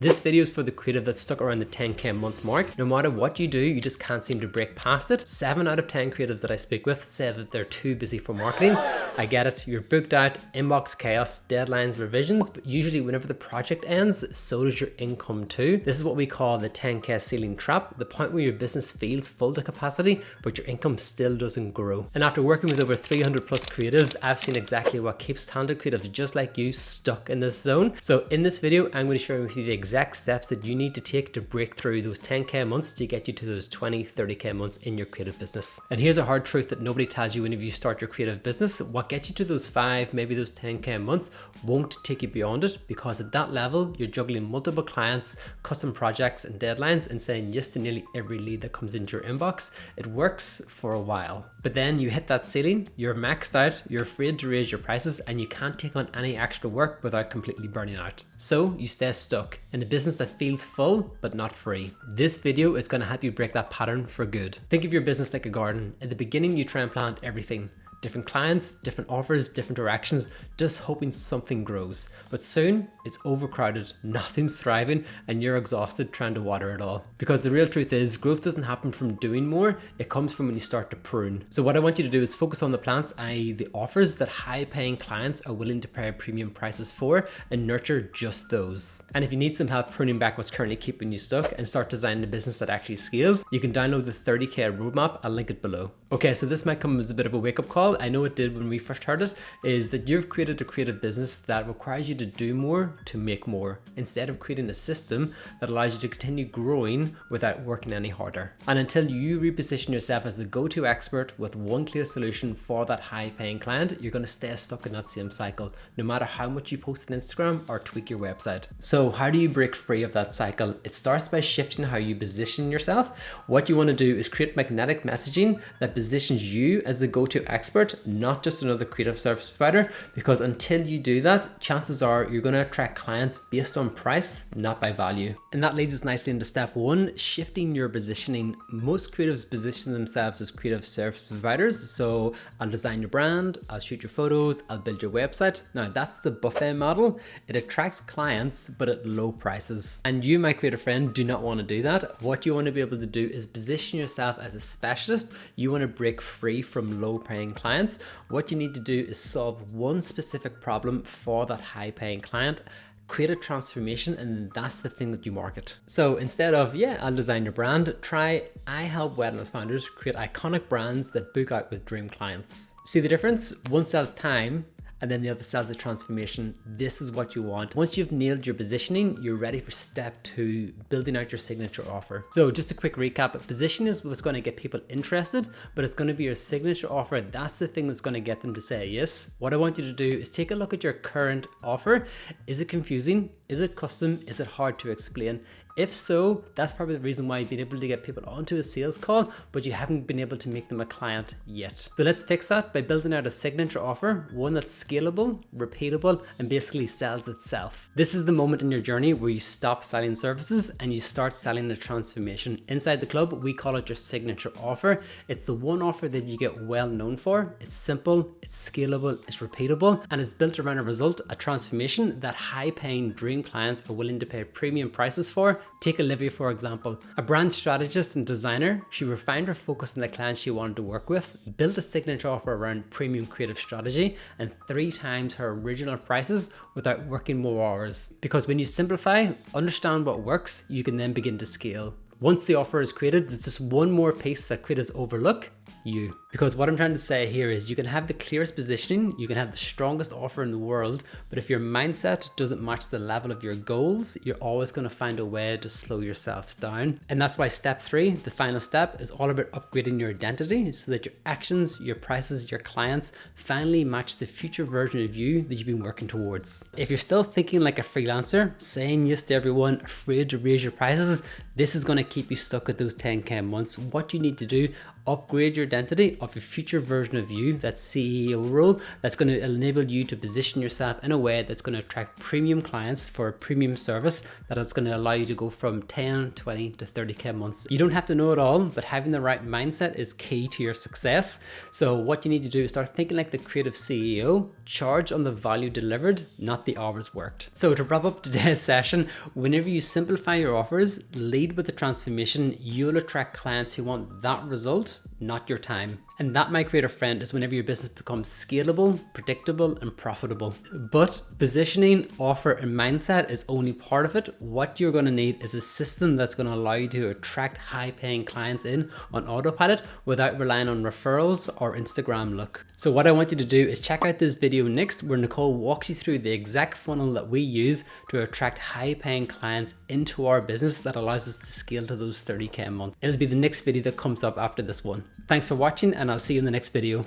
This video is for the creative that's stuck around the 10k a month mark. No matter what you do, you just can't seem to break past it. 7 out of 10 creatives that I speak with say that they're too busy for marketing. I get it, you're booked out, inbox chaos, deadlines, revisions, but usually whenever the project ends, so does your income too. This is what we call the 10k ceiling trap, the point where your business feels full to capacity, but your income still doesn't grow. And after working with over 300 plus creatives, I've seen exactly what keeps talented creatives just like you stuck in this zone. So in this video, I'm going to share with you the exact steps that you need to take to break through those 10k months to get you to those 20, 30k months in your creative business. And here's a hard truth that nobody tells you whenever you start your creative business. What gets you to those 5, maybe those 10k months won't take you beyond it, because at that level, you're juggling multiple clients, custom projects and deadlines and saying yes to nearly every lead that comes into your inbox. It works for a while, but then you hit that ceiling, you're maxed out, you're afraid to raise your prices, and you can't take on any extra work without completely burning out. So you stay stuck in a business that feels full but not free. This video is going to help you break that pattern for good. Think of your business like a garden. At the beginning, you try and plant everything. Different clients, different offers, different directions, just hoping something grows. But soon it's overcrowded, nothing's thriving, and you're exhausted trying to water it all. Because the real truth is, growth doesn't happen from doing more, it comes from when you start to prune. So what I want you to do is focus on the plants, i.e. the offers that high paying clients are willing to pay premium prices for, and nurture just those. And if you need some help pruning back what's currently keeping you stuck and start designing a business that actually scales, you can download the 30k roadmap, I'll link it below. Okay, so this might come as a bit of a wake-up call. I know it did when we first heard it, is that you've created a creative business that requires you to do more to make more, instead of creating a system that allows you to continue growing without working any harder. And until you reposition yourself as the go-to expert with one clear solution for that high-paying client, you're going to stay stuck in that same cycle, no matter how much you post on Instagram or tweak your website. So how do you break free of that cycle? It starts by shifting how you position yourself. What you want to do is create magnetic messaging that positions you as the go-to expert, not just another creative service provider, because until you do that, chances are you're going to attract clients based on price, not by value. And that leads us nicely into step 1, shifting your positioning. Most creatives position themselves as creative service providers. So I'll design your brand, I'll shoot your photos, I'll build your website. Now that's the buffet model. It attracts clients, but at low prices. And you, my creative friend, do not want to do that. What you want to be able to do is position yourself as a specialist. You want to break free from low paying clients. What you need to do is solve one specific problem for that high paying client, create a transformation, and that's the thing that you market. So instead of, yeah, I'll design your brand, try, I help wellness founders create iconic brands that book out with dream clients. See the difference? One sells time, and then the other sells a transformation. This is what you want. Once you've nailed your positioning, you're ready for step 2, building out your signature offer. So just a quick recap, positioning is what's going to get people interested, but it's going to be your signature offer. That's the thing that's going to get them to say yes. What I want you to do is take a look at your current offer. Is it confusing? Is it custom? Is it hard to explain? If so, that's probably the reason why you've been able to get people onto a sales call, but you haven't been able to make them a client yet. So let's fix that by building out a signature offer, one that's scalable, repeatable, and basically sells itself. This is the moment in your journey where you stop selling services and you start selling a transformation. Inside the club, we call it your signature offer. It's the one offer that you get well known for. It's simple, it's scalable, it's repeatable, and it's built around a result, a transformation that high-paying dream clients are willing to pay premium prices for. Take Olivia for example, a brand strategist and designer. She refined her focus on the clients she wanted to work with, built a signature offer around premium creative strategy, and 3 times her original prices without working more hours. Because when you simplify, understand what works, you can then begin to scale. Once the offer is created, there's just one more piece that creators overlook: you. Because what I'm trying to say here is you can have the clearest positioning, you can have the strongest offer in the world, but if your mindset doesn't match the level of your goals, you're always going to find a way to slow yourself down. And that's why step 3, the final step, is all about upgrading your identity so that your actions, your prices, your clients finally match the future version of you that you've been working towards. If you're still thinking like a freelancer, saying yes to everyone, afraid to raise your prices, this is going to keep you stuck at those 10k months. What you need to do, upgrade your identity, of a future version of you, that CEO role, that's going to enable you to position yourself in a way that's going to attract premium clients for a premium service that is going to allow you to go from 10, 20 to 30k months. You don't have to know it all, but having the right mindset is key to your success. So what you need to do is start thinking like the creative CEO, charge on the value delivered, not the hours worked. So to wrap up today's session, whenever you simplify your offers, lead with the transformation, you'll attract clients who want that result, not your time. And that, my creative friend, is whenever your business becomes scalable, predictable, and profitable. But positioning, offer, and mindset is only part of it. What you're going to need is a system that's going to allow you to attract high-paying clients in on autopilot without relying on referrals or Instagram look. So what I want you to do is check out this video next, where Nicole walks you through the exact funnel that we use to attract high-paying clients into our business that allows us to scale to those 30k a month. It'll be the next video that comes up after this one. Thanks for watching, and I'll see you in the next video.